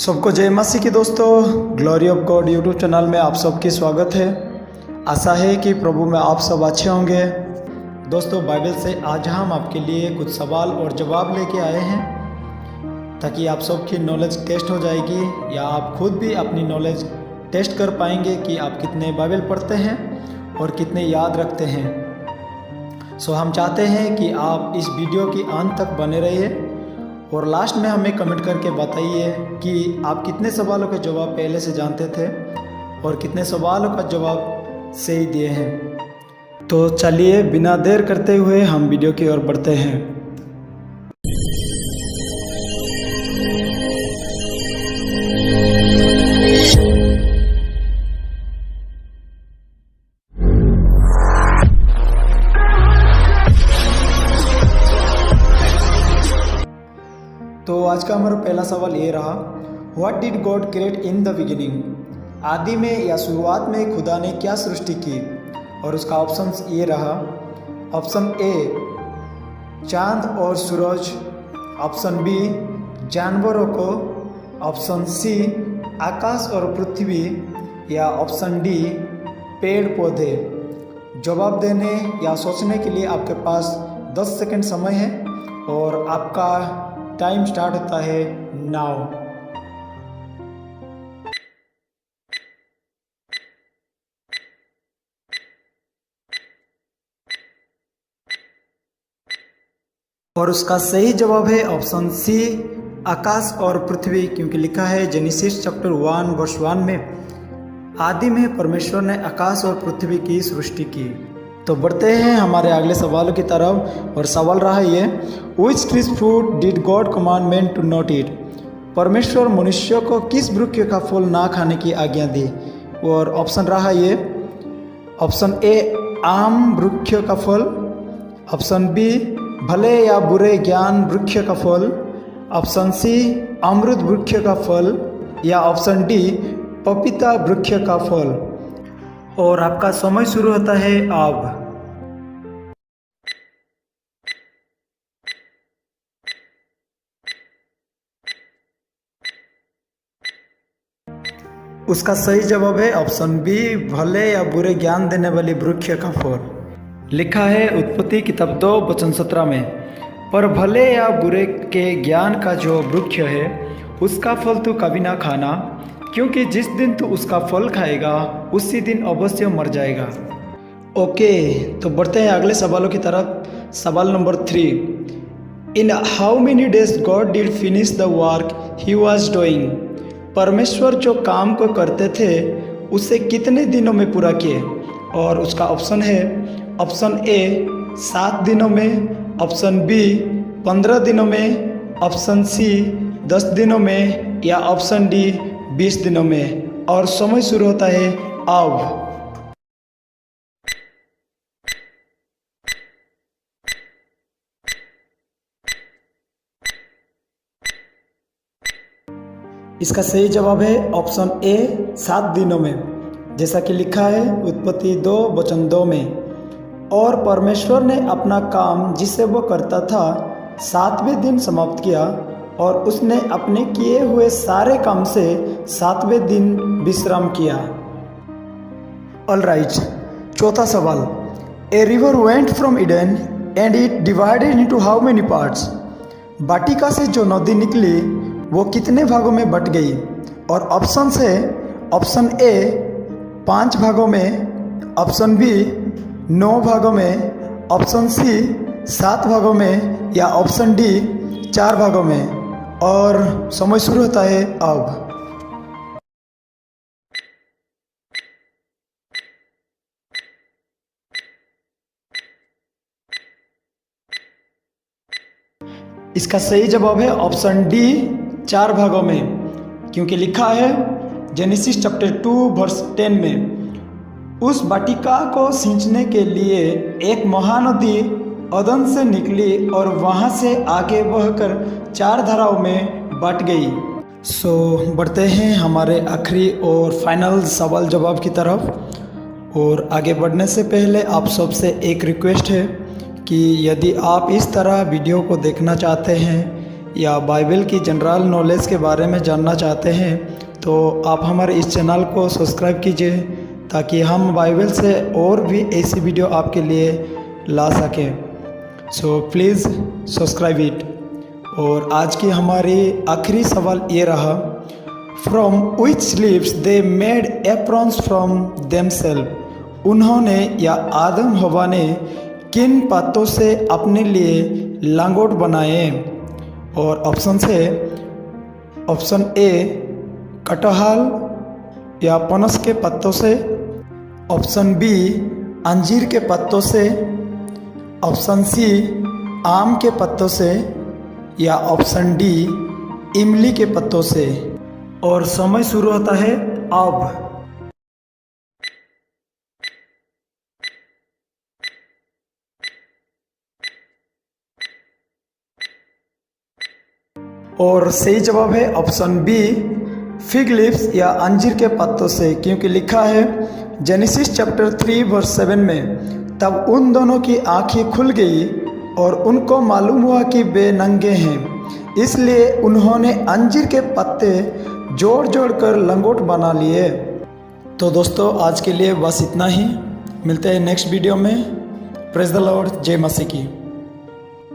सबको जय मसीह की दोस्तों। Glory of God YouTube channel में आप सबकी स्वागत है। आशा है कि प्रभु में आप सब अच्छे होंगे। दोस्तों, बाइबल से आज हम आपके लिए कुछ सवाल और जवाब लेके आए हैं ताकि आप सबकी नॉलेज टेस्ट हो जाएगी या आप खुद भी अपनी नॉलेज टेस्ट कर पाएंगे कि आप कितने बाइबल पढ़ते हैं और कितने याद रखते हैं। सो हम चाहते हैं कि आप इस वीडियो की अंत तक बने रहिए और लास्ट में हमें कमेंट करके बताइए कि आप कितने सवालों के जवाब पहले से जानते थे और कितने सवालों का जवाब सही दिए हैं। तो चलिए बिना देर करते हुए हम वीडियो की ओर बढ़ते हैं। तो आज का हमारा पहला सवाल ये रहा, what did God create in the beginning? आदि में या शुरुआत में खुदा ने क्या सृष्टि की? और उसका ऑप्शन ये रहा, ऑप्शन ए चांद और सूरज, ऑप्शन बी जानवरों को, ऑप्शन सी आकाश और पृथ्वी, या ऑप्शन डी पेड़ पौधे। जवाब देने या सोचने के लिए आपके पास 10 सेकंड समय है और आपका टाइम स्टार्ट होता है नाउ। और उसका सही जवाब है ऑप्शन सी आकाश और पृथ्वी, क्योंकि लिखा है जेनेसिस चैप्टर 1 वर्स 1 में, आदि में परमेश्वर ने आकाश और पृथ्वी की सृष्टि की। तो बढ़ते हैं हमारे अगले सवालों की तरफ और सवाल रहा ये, which tree fruit did God command man to not eat? परमेश्वर मनुष्य को किस वृक्ष का फल ना खाने की आज्ञा दी? और ऑप्शन रहा ये, ऑप्शन ए आम वृक्ष का फल, ऑप्शन बी भले या बुरे ज्ञान वृक्ष का फल, ऑप्शन सी अमृत वृक्ष का फल, या ऑप्शन डी पपीता वृक्ष का फल। और आपका समय शुरू होता है अब। उसका सही जवाब है ऑप्शन बी भले या बुरे ज्ञान देने वाली वृक्ष का फल। लिखा है उत्पत्ति किताब 2 वचन 17 में, पर भले या बुरे के ज्ञान का जो वृक्ष है उसका फल तू कभी ना खाना, क्योंकि जिस दिन तू उसका फल खाएगा उसी दिन अवश्य मर जाएगा। ओके, तो बढ़ते हैं अगले सवालों की तरफ। सवाल number 3, in how many days God did finish the work he was doing? परमेश्वर जो काम को करते थे उसे कितने दिनों में पूरा किए? और उसका ऑप्शन है, ऑप्शन ए 7 दिनों में, ऑप्शन बी 15 दिनों में, ऑप्शन सी 10 दिनों में, या ऑप्शन डी 20 दिनों में। और समय शुरू होता है अब। इसका सही जवाब है ऑप्शन ए 7 दिनों में, जैसा कि लिखा है उत्पत्ति 2 वचन 2 में। और परमेश्वर ने अपना काम जिसे वो करता था 7वें दिन समाप्त किया और उसने अपने किए हुए सारे काम से 7वें दिन विश्राम किया। ऑलराइट, चौथा सवाल, a river went from Eden and it divided into how many parts? वाटिका से जो नदी निकली वो कितने भागों में बट गई? और ऑप्शन है, ऑप्शन ए 5 भागों में, ऑप्शन बी 9 भागों में, ऑप्शन सी 7 भागों में, या ऑप्शन डी 4 भागों में। और समय शुरू होता है अब। इसका सही जवाब है ऑप्शन डी 4 भागों में, क्योंकि लिखा है जेनेसिस चैप्टर 2 वर्स 10 में, उस वाटिका को सींचने के लिए एक महानदी अदन से निकली और वहां से आगे बहकर 4 धाराओं में बट गई। सो बढ़ते हैं हमारे आखिरी और फाइनल सवाल जवाब की तरफ। और आगे बढ़ने से पहले आप सबसे एक रिक्वेस्ट है कि यदि आप इस तरह वीडियो को देखना चाहते हैं या बाइबल की जनरल नॉलेज के बारे में जानना चाहते हैं तो आप हमारे इस चैनल को सब्सक्राइब कीजिए ताकि हम बाइबल से और भी ऐसी वीडियो आपके लिए ला सकें। So please subscribe it. और आज की हमारी आखिरी सवाल ये रहा, from which lips they made aprons from themself. उन्होंने या आदम हवा ने किन पत्तों से अपने लिए लंगोट बनाए। और ऑप्शन से ऑप्शन ए कटहल या पनस के पत्तों से, ऑप्शन बी अंजीर के पत्तों से, ऑप्शन सी आम के पत्तों से या ऑप्शन डी इमली के पत्तों से। और समय शुरू होता है अब। और सही जवाब है ऑप्शन बी फिग लिप्स या अंजीर के पत्तों से, क्योंकि लिखा है जेनेसिस चैप्टर 3 वर्स 7 में, तब उन दोनों की आंखें खुल गई और उनको मालूम हुआ कि वे नंगे हैं, इसलिए उन्होंने अंजीर के पत्ते जोड़ जोड़ कर लंगोट बना लिए। तो दोस्तों आज के लिए बस इतना ही, मिलते हैं नेक्स्ट वीडियो में। प्रेज द लॉर्ड, जय मसीह की।